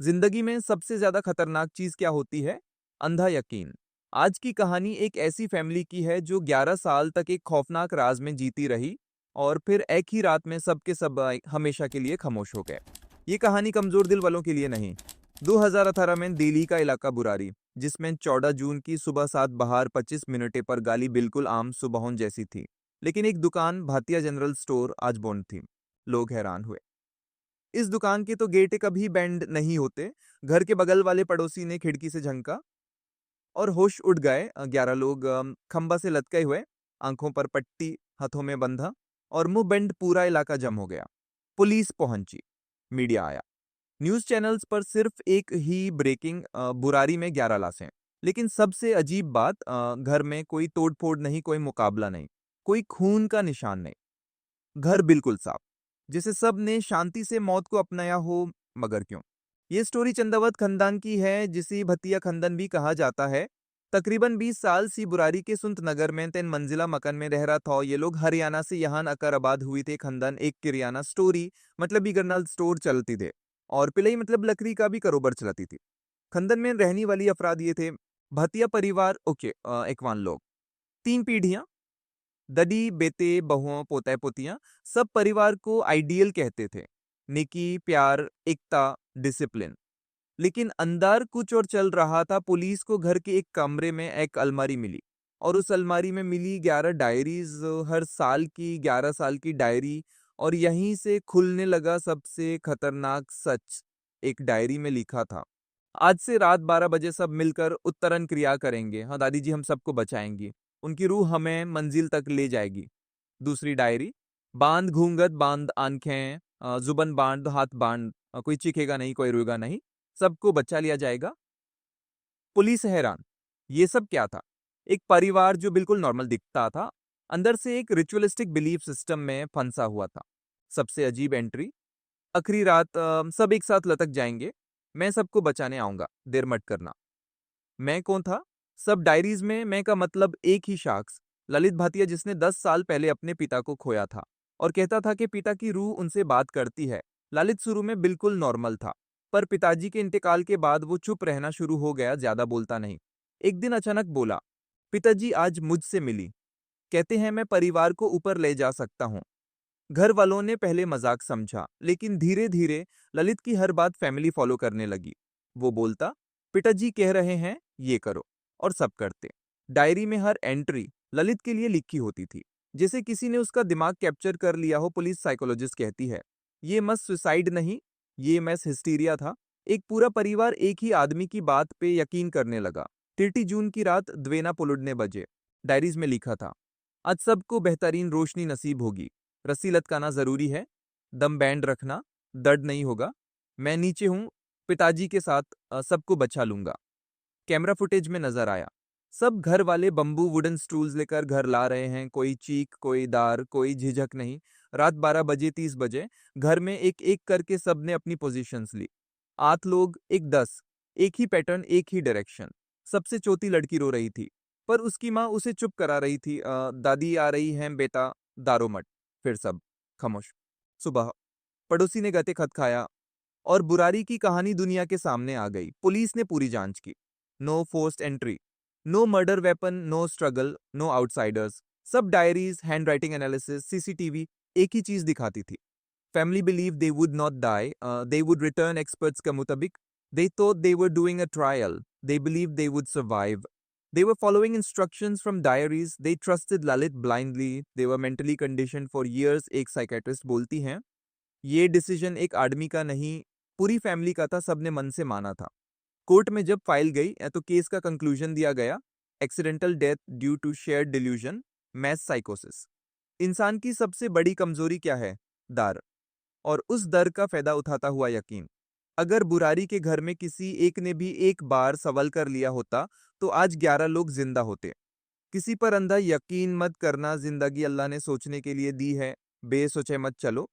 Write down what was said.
जिंदगी में सबसे ज्यादा खतरनाक चीज क्या होती है? अंधा यकीन। आज की कहानी एक ऐसी फैमिली की है जो 11 साल तक एक खौफनाक राज में जीती रही और फिर एक ही रात में सबके सब हमेशा के लिए खामोश हो गए। ये कहानी कमजोर दिल वालों के लिए नहीं। 2018 में दिल्ली का इलाका बुरारी, जिसमें 14 जून की सुबह 7 बहार 25 मिनटे पर गाली बिल्कुल आम सुबहों जैसी थी। लेकिन एक दुकान भातिया जनरल स्टोर आज बंद थी। लोग हैरान हुए। इस दुकान के तो गेट कभी बैंड नहीं होते। घर के बगल वाले पड़ोसी ने खिड़की से झंका और होश उड़ गए। 11 लोग खंबा से लटके हुए, आंखों पर पट्टी, हाथों में बंधा और मुंह बेंड। पूरा इलाका जम हो गया। पुलिस पहुंची, मीडिया आया, न्यूज चैनल्स पर सिर्फ एक ही ब्रेकिंग, बुरारी में 11 लाशें। लेकिन सबसे अजीब बात, घर में कोई तोड़फोड़ नहीं, कोई मुकाबला नहीं, कोई खून का निशान नहीं। घर बिल्कुल साफ, जिसे सब ने शांति से मौत को अपनाया हो। मगर क्यों? ये स्टोरी चंदावत खानदान की है, जिसे भतिया खानदान भी कहा जाता है। तकरीबन 20 साल सी बुरारी के सुंत नगर में 3 मंजिला मकान में रह रहा था। ये लोग हरियाणा से यहाँ आकर आबाद हुए थे। खानदान एक किरियाना स्टोरी मतलब भी जनरल स्टोर चलती थे और पिलई मतलब लकड़ी का भी कारोबार चलाती थी। खानदान में रहने वाली अफराद ये थे: भतिया परिवार, ओके, 51 लोग, 3 पीढ़ियां, ददी बेटे बहुओं पोते पोतियां। सब परिवार को आइडियल कहते थे: नेकी, प्यार, एकता, डिसिप्लिन। लेकिन अंदर कुछ और चल रहा था। पुलिस को घर के एक कमरे में एक अलमारी मिली और उस अलमारी में मिली 11 डायरीज, हर साल की 11 साल की डायरी। और यहीं से खुलने लगा सबसे खतरनाक सच। एक डायरी में लिखा था: आज से रात 12 बजे सब मिलकर उत्तरण क्रिया करेंगे। हाँ दादी जी, हम सबको बचाएंगी, उनकी रूह हमें मंजिल तक ले जाएगी। दूसरी डायरी: बांध घूंघट, बांध आंखें, जुबन बांध, हाथ बांध, कोई चीखेगा नहीं, कोई रोएगा नहीं, सबको बचा लिया जाएगा। पुलिस हैरान, ये सब क्या था? एक परिवार जो बिल्कुल नॉर्मल दिखता था, अंदर से एक रिचुअलिस्टिक बिलीफ सिस्टम में फंसा हुआ था। सबसे अजीब एंट्री: आखिरी रात सब एक साथ लटक जाएंगे, मैं सबको बचाने आऊंगा, देर मत करना। मैं कौन था? सब डायरीज में मैं का मतलब एक ही शख्स, ललित भाटिया, जिसने 10 साल पहले अपने पिता को खोया था और कहता था कि पिता की रूह उनसे बात करती है। ललित शुरू में बिल्कुल नॉर्मल था, पर पिताजी के इंतकाल के बाद वो चुप रहना शुरू हो गया, ज्यादा बोलता नहीं। एक दिन अचानक बोला: पिताजी आज मुझसे मिली, कहते हैं मैं परिवार को ऊपर ले जा सकता हूँ। घर वालों ने पहले मजाक समझा, लेकिन धीरे धीरे ललित की हर बात फैमिली फॉलो करने लगी। वो बोलता: पिताजी कह रहे हैं ये करो, और सब करते। डायरी में हर एंट्री ललित के लिए लिखी होती थी, जैसे किसी ने उसका दिमाग कैप्चर कर लिया हो। पुलिस साइकोलॉजिस्ट कहती है ये मस सुसाइड नहीं, ये मैस हिस्टीरिया था। एक पूरा परिवार एक ही आदमी की बात पे यकीन करने लगा। 30 जून की रात द्वेना पुलुडने बजे। डायरीज में लिखा था: आज सबको बेहतरीन रोशनी नसीब होगी, रस्सी लटकाना जरूरी है, दम बैंड रखना, दर्द नहीं होगा, मैं नीचे हूं, पिताजी के साथ, सबको बचा लूंगा। कैमरा फुटेज में नजर आया, सब घर वाले बंबू वुडन स्टूल्स लेकर घर ला रहे हैं। कोई चीख, कोई दार, कोई झिझक नहीं। रात 12 बजे 30 बजे घर में एक एक करके सबने अपनी पोजीशंस ली। 8 लोग, एक 10, एक ही पैटर्न, एक ही डायरेक्शन। सबसे चौथी लड़की रो रही थी, पर उसकी माँ उसे चुप करा रही थी। दादी आ रही हैं बेटा, दारो मत। फिर सब खामोश। सुबह पड़ोसी ने गते खत खाया और बुरारी की कहानी दुनिया के सामने आ गई। पुलिस ने पूरी जांच की। No forced entry, no murder weapon, no struggle, no outsiders. सब diaries, hand writing analysis, CCTV एक ही चीज दिखाती थी: family believe they would not die, they would return. Experts का मुताबिक they thought they were doing a trial, they believed they would survive, they were following instructions from diaries, they trusted Lalit blindly, they were mentally conditioned for years। एक psychiatrist बोलती हैं ये decision एक आदमी का नहीं, पूरी फैमिली का था, सबने मन से माना था। कोर्ट में जब फाइल गई तो केस का कंक्लूजन दिया गया: accidental death due to shared delusion, mass साइकोसिस। इंसान की सबसे बड़ी कमजोरी क्या है? डर, और उस डर का फायदा उठाता हुआ यकीन। अगर बुरारी के घर में किसी एक ने भी एक बार सवाल कर लिया होता तो आज 11 लोग जिंदा होते। किसी पर अंधा यकीन मत करना, जिंदगी अल्लाह ने सोचने के लिए दी है, बेसोचे मत चलो।